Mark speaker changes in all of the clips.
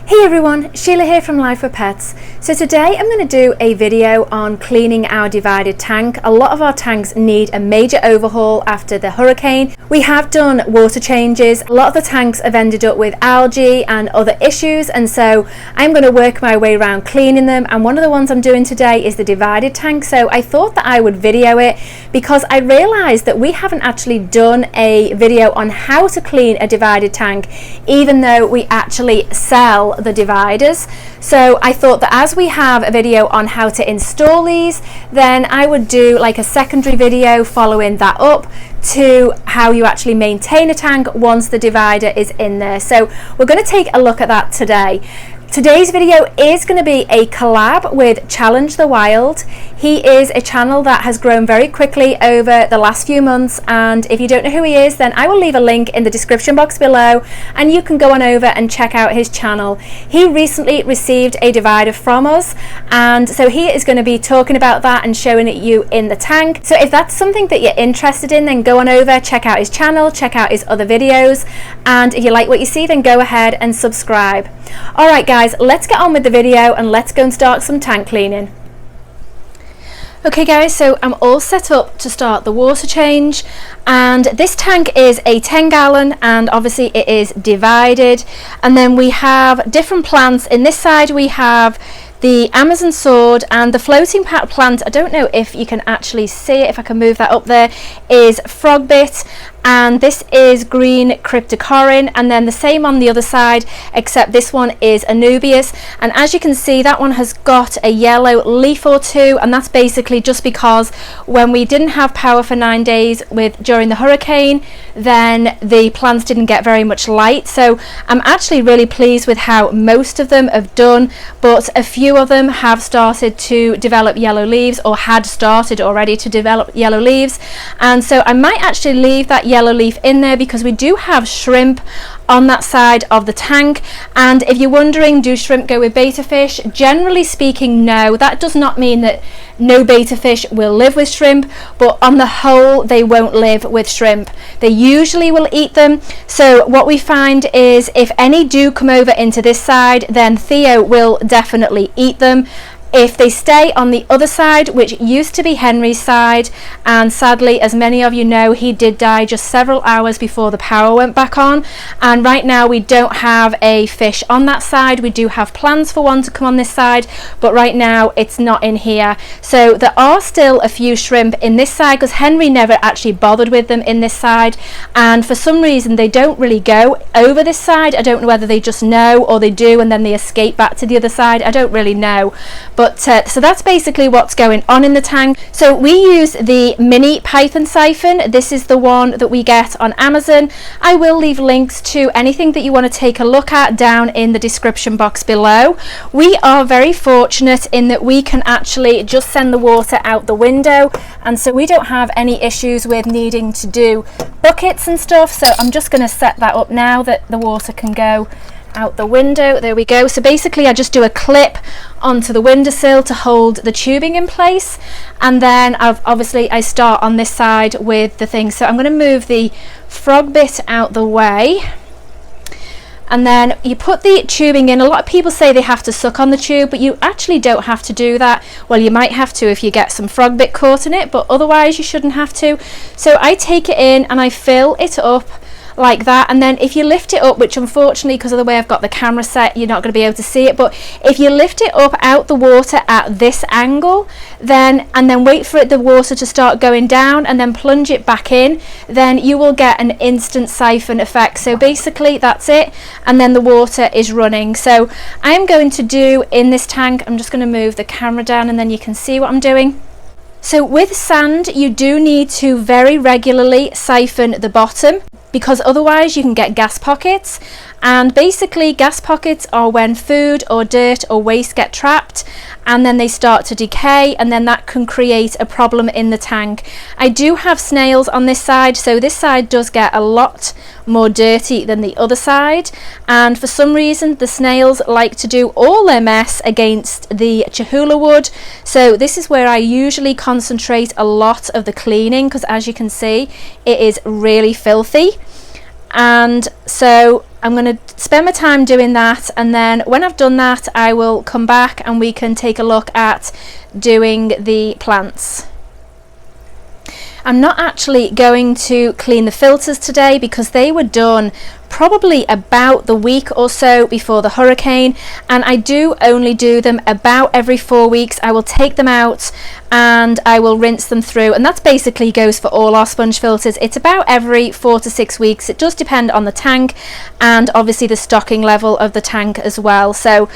Speaker 1: Hey everyone, Sheila here from Lifewithpets. So today I'm going to do a video on cleaning our divided tank. A lot of our tanks need a major overhaul after the hurricane. We have done water changes. A lot of the tanks have ended up with algae and other issues, and so I'm going to work my way around cleaning them, and one of the ones I'm doing today is the divided tank. So I thought that I would video it because I realized that we haven't actually done a video on how to clean a divided tank, even though we actually sell the dividers. So I thought that as we have a video on how to install these, then I would do like a secondary video following that up to how you actually maintain a tank once the divider is in there. So we're going to take a look at that today. Today's video is going to be a collab with Challenge the Wild. He is a channel that has grown very quickly over the last few months, and if you don't know who he is, then I will leave a link in the description box below and you can go on over and check out his channel. He recently received a divider from us, and so he is going to be talking about that and showing it you in the tank. So if that's something that you're interested in, then go on over, check out his channel, check out his other videos, and if you like what you see, then go ahead and subscribe. Alright guys, let's get on with the video and let's go and start some tank cleaning. Okay guys, so I'm all set up to start the water change, and this tank is a 10-gallon and obviously it is divided, and then we have different plants. In this side we have the Amazon sword, and the floating plant, I don't know if you can actually see it, if I can move that up there, is frogbit, and this is green cryptocorin, and then the same on the other side, except this one is Anubias, and as you can see that one has got a yellow leaf or two, and that's basically just because when we didn't have power for 9 days during the hurricane, then the plants didn't get very much light. So I'm actually really pleased with how most of them have done, but a few of them have started to develop yellow leaves, or had started already to develop yellow leaves, and so I might actually leave that yellow leaf in there because we do have shrimp on that side of the tank. And if you're wondering, do shrimp go with betta fish? Generally speaking, no. That does not mean that no betta fish will live with shrimp, but on the whole they won't live with shrimp. They usually will eat them. So what we find is if any do come over into this side, then Theo will definitely eat them. If they stay on the other side, which used to be Henry's side, and sadly, as many of you know, he did die just several hours before the power went back on, and right now we don't have a fish on that side. We do have plans for one to come on this side, but right now it's not in here. So there are still a few shrimp in this side because Henry never actually bothered with them in this side, and for some reason they don't really go over this side. I don't know whether they just know or they do and then they escape back to the other side. I don't really know. But so that's basically what's going on in the tank. So we use the mini python siphon. This is the one that we get on Amazon. I will leave links to anything that you want to take a look at down in the description box below. We are very fortunate in that we can actually just send the water out the window, and so we don't have any issues with needing to do buckets and stuff. So I'm just going to set that up now that the water can go out the window. There we go. So basically I just do a clip onto the windowsill to hold the tubing in place, and then obviously I start on this side with the thing. So I'm going to move the frog bit out the way, and then you put the tubing in. A lot of people say they have to suck on the tube, but you actually don't have to do that. Well, you might have to if you get some frog bit caught in it, but otherwise you shouldn't have to. So I take it in and I fill it up like that, and then if you lift it up, which unfortunately because of the way I've got the camera set you're not going to be able to see it, but if you lift it up out the water at this angle, then and then wait for the water to start going down and then plunge it back in, then you will get an instant siphon effect. So basically that's it, and then the water is running. So I'm going to do in this tank, I'm just going to move the camera down and then you can see what I'm doing. So with sand you do need to very regularly siphon the bottom, because otherwise you can get gas pockets, and basically gas pockets are when food or dirt or waste get trapped and then they start to decay, and then that can create a problem in the tank. I do have snails on this side, so this side does get a lot more dirty than the other side, and for some reason the snails like to do all their mess against the chahula wood. So this is where I usually concentrate a lot of the cleaning, because as you can see it is really filthy. And so I'm going to spend my time doing that, and then when I've done that I will come back and we can take a look at doing the plants. I'm not actually going to clean the filters today because they were done probably about the week or so before the hurricane, and I do only do them about every 4 weeks. I will take them out and I will rinse them through, and that basically goes for all our sponge filters. It's about every 4 to 6 weeks. It does depend on the tank and obviously the stocking level of the tank as well. So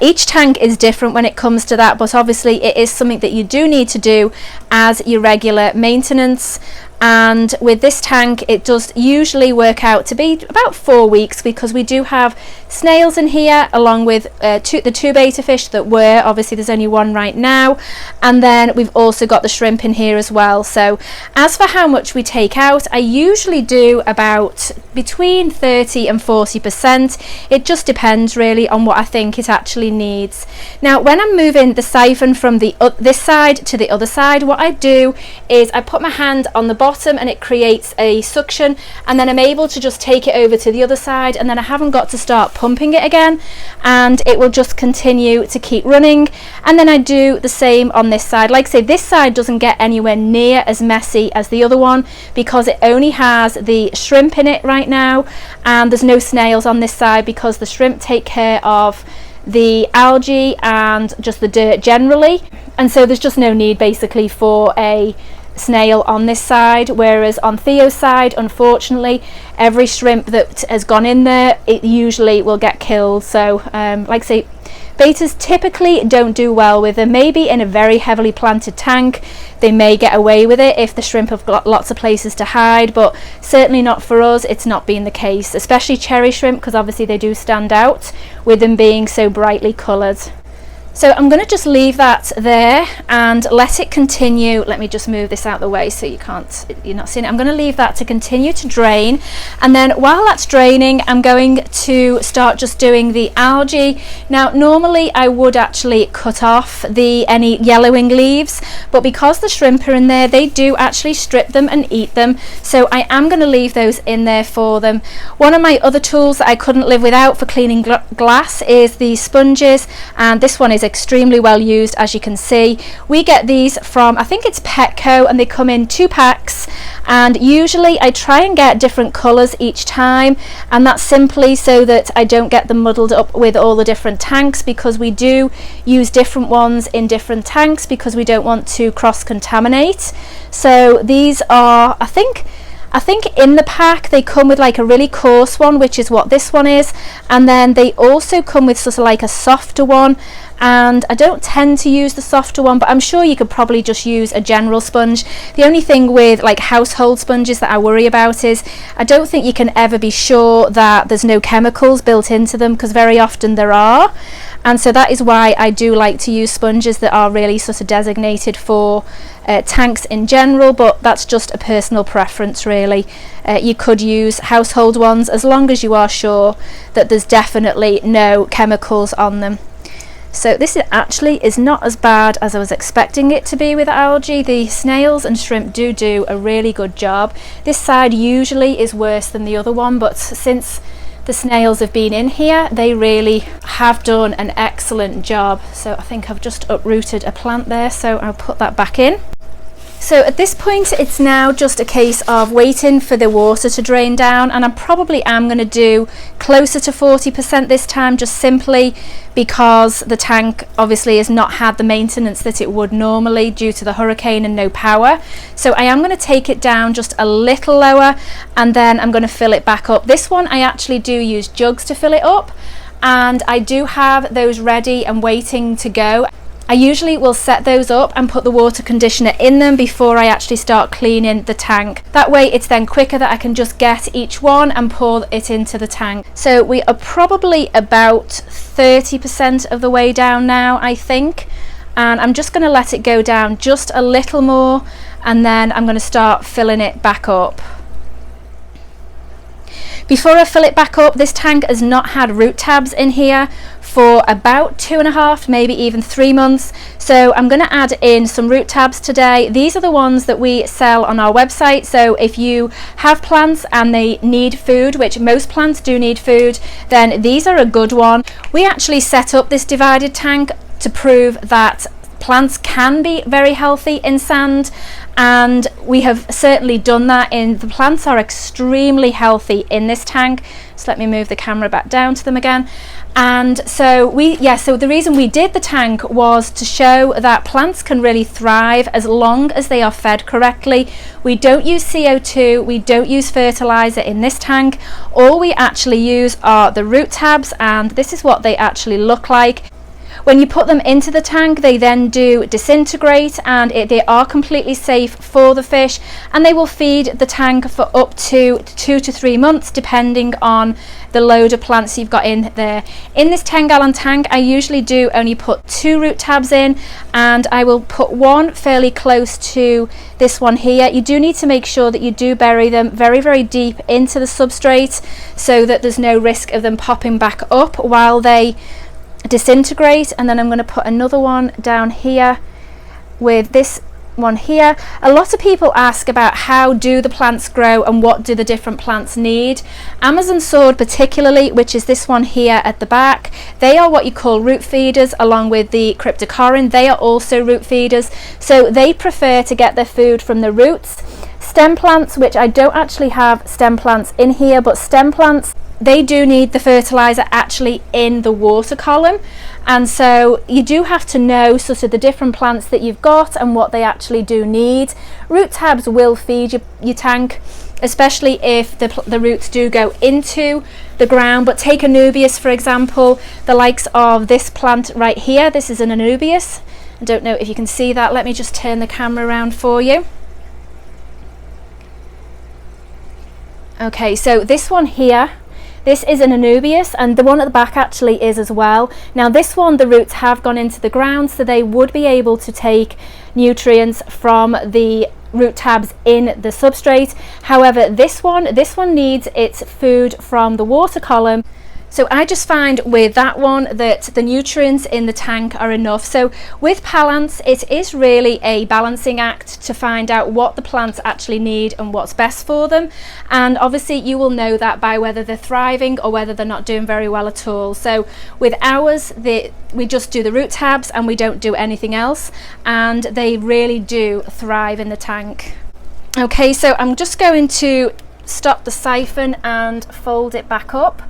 Speaker 1: each tank is different when it comes to that, but obviously it is something that you do need to do as your regular maintenance. And with this tank it does usually work out to be about 4 weeks, because we do have snails in here along with the two betta fish that were, obviously there's only one right now, and then we've also got the shrimp in here as well. So as for how much we take out, I usually do about between 30 and 40%. It just depends really on what I think it actually needs. Now when I'm moving the siphon from this side to the other side, what I do is I put my hand on the bottom and it creates a suction, and then I'm able to just take it over to the other side, and then I haven't got to start pumping it again, and it will just continue to keep running. And then I do the same on this side. Like I say, this side doesn't get anywhere near as messy as the other one because it only has the shrimp in it right now, and there's no snails on this side because the shrimp take care of the algae and just the dirt generally, and so there's just no need basically for a snail on this side. Whereas on Theo's side, unfortunately, every shrimp that has gone in there, it usually will get killed. So like I say, bettas typically don't do well with them. Maybe in a very heavily planted tank they may get away with it if the shrimp have got lots of places to hide, but certainly not for us. It's not been the case, especially cherry shrimp, because obviously they do stand out with them being so brightly coloured. So I'm going to just leave that there and let it continue. Let me just move this out of the way so you're not seeing it. I'm going to leave that to continue to drain, and then while that's draining I'm going to start just doing the algae. Now normally I would actually cut off any yellowing leaves, but because the shrimp are in there they do actually strip them and eat them, so I am going to leave those in there for them. One of my other tools that I couldn't live without for cleaning glass is the sponges, and this one is extremely well used. As you can see, we get these from, I think it's Petco, and they come in 2 packs, and usually I try and get different colours each time, and that's simply so that I don't get them muddled up with all the different tanks, because we do use different ones in different tanks because we don't want to cross-contaminate. So these are, I think in the pack they come with like a really coarse one, which is what this one is, and then they also come with sort of like a softer one, and I don't tend to use the softer one, but I'm sure you could probably just use a general sponge. The only thing with like household sponges that I worry about is I don't think you can ever be sure that there's no chemicals built into them, because very often there are, and so that is why I do like to use sponges that are really sort of designated for tanks in general, but that's just a personal preference really. You could use household ones as long as you are sure that there's definitely no chemicals on them. So this actually is not as bad as I was expecting it to be with algae. The snails and shrimp do a really good job. This side usually is worse than the other one, but since the snails have been in here they really have done an excellent job. So I think I've just uprooted a plant there, so I'll put that back in. So at this point it's now just a case of waiting for the water to drain down, and I probably am going to do closer to 40% this time, just simply because the tank obviously has not had the maintenance that it would normally due to the hurricane and no power. So I am going to take it down just a little lower, and then I'm going to fill it back up. This one I actually do use jugs to fill it up, and I do have those ready and waiting to go. I usually will set those up and put the water conditioner in them before I actually start cleaning the tank. That way it's then quicker that I can just get each one and pour it into the tank. So we are probably about 30% of the way down now, I think, and I'm just going to let it go down just a little more, and then I'm going to start filling it back up. Before I fill it back up, this tank has not had root tabs in here for about 2.5, maybe even 3 months. So I'm going to add in some root tabs today. These are the ones that we sell on our website. So if you have plants and they need food, which most plants do need food, then these are a good one. We actually set up this divided tank to prove that plants can be very healthy in sand, and we have certainly done that. The plants are extremely healthy in this tank. So let me move the camera back down to them again. And so so the reason we did the tank was to show that plants can really thrive as long as they are fed correctly. We don't use CO2, we don't use fertilizer in this tank. All we actually use are the root tabs, and this is what they actually look like. When you put them into the tank, they then do disintegrate, and they are completely safe for the fish, and they will feed the tank for up to 2 to 3 months depending on the load of plants you've got in there. In this 10-gallon tank, I usually do only put 2 root tabs in, and I will put one fairly close to this one here. You do need to make sure that you do bury them very, very deep into the substrate so that there's no risk of them popping back up while they disintegrate. And then I'm going to put another one down here with this one here. A lot of people ask about how do the plants grow and what do the different plants need. Amazon sword particularly, which is this one here at the back, they are what you call root feeders, along with the cryptocorin. They are also root feeders, so they prefer to get their food from the roots. Stem plants, which I don't actually have stem plants in here, but stem plants, they do need the fertilizer actually in the water column, and so you do have to know sort of the different plants that you've got and what they actually do need. Root tabs will feed your tank, especially if the roots do go into the ground. But take Anubias for example, the likes of this plant right here. This is an Anubias. I don't know if you can see that. Let me just turn the camera around for you. Okay, so this one here, this is an Anubias, and the one at the back actually is as well. Now this one, the roots have gone into the ground, so they would be able to take nutrients from the root tabs in the substrate. However, this one needs its food from the water column. So I just find with that one that the nutrients in the tank are enough. So with Palance, it is really a balancing act to find out what the plants actually need and what's best for them. And obviously you will know that by whether they're thriving or whether they're not doing very well at all. So with ours, we just do the root tabs and we don't do anything else, and they really do thrive in the tank. Okay, so I'm just going to stop the siphon and fold it back up.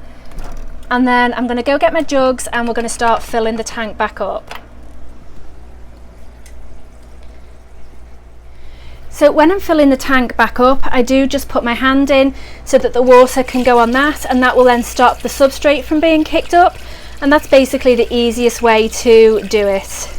Speaker 1: And then I'm going to go get my jugs and we're going to start filling the tank back up. So when I'm filling the tank back up, I do just put my hand in so that the water can go on that, and that will then stop the substrate from being kicked up. And that's basically the easiest way to do it.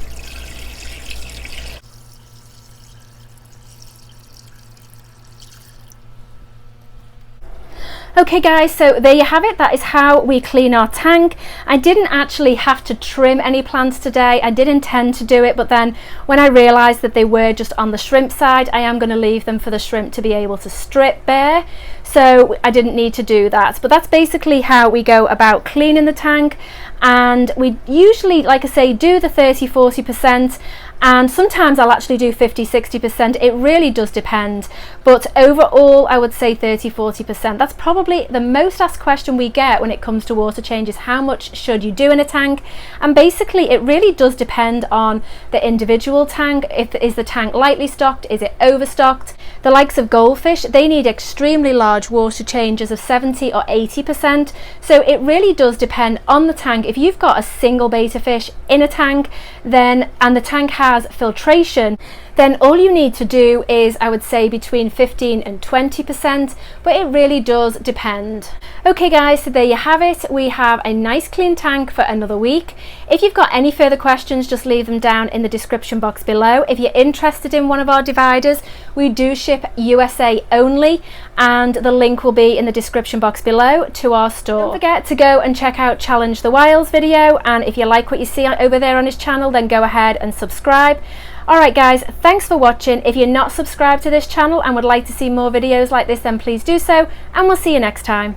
Speaker 1: Okay guys, so there you have it. That is how we clean our tank. I didn't actually have to trim any plants today. I did intend to do it, but then when I realized that they were just on the shrimp side, I am going to leave them for the shrimp to be able to strip bare. So I didn't need to do that. But that's basically how we go about cleaning the tank. And we usually, like I say, do the 30-40%. And sometimes I'll actually do 50-60%. It really does depend, but overall I would say 30-40%. That's probably the most asked question we get when it comes to water changes. How much should you do in a tank? And basically it really does depend on the individual tank. Is the tank lightly stocked? Is it overstocked? The likes of goldfish, they need extremely large water changes of 70 or 80%. So it really does depend on the tank. If you've got a single betta fish in a tank, then and the tank has filtration, then all you need to do is, I would say, between 15 and 20%, but it really does depend. Okay guys, so there you have it. We have a nice clean tank for another week. If you've got any further questions, just leave them down in the description box below. If you're interested in one of our dividers, we do ship USA only, and the link will be in the description box below to our store. Don't forget to go and check out Challenge the Wilds video, and if you like what you see over there on his channel, then go ahead and subscribe. Alright guys, thanks for watching. If you're not subscribed to this channel and would like to see more videos like this, then please do so, and we'll see you next time.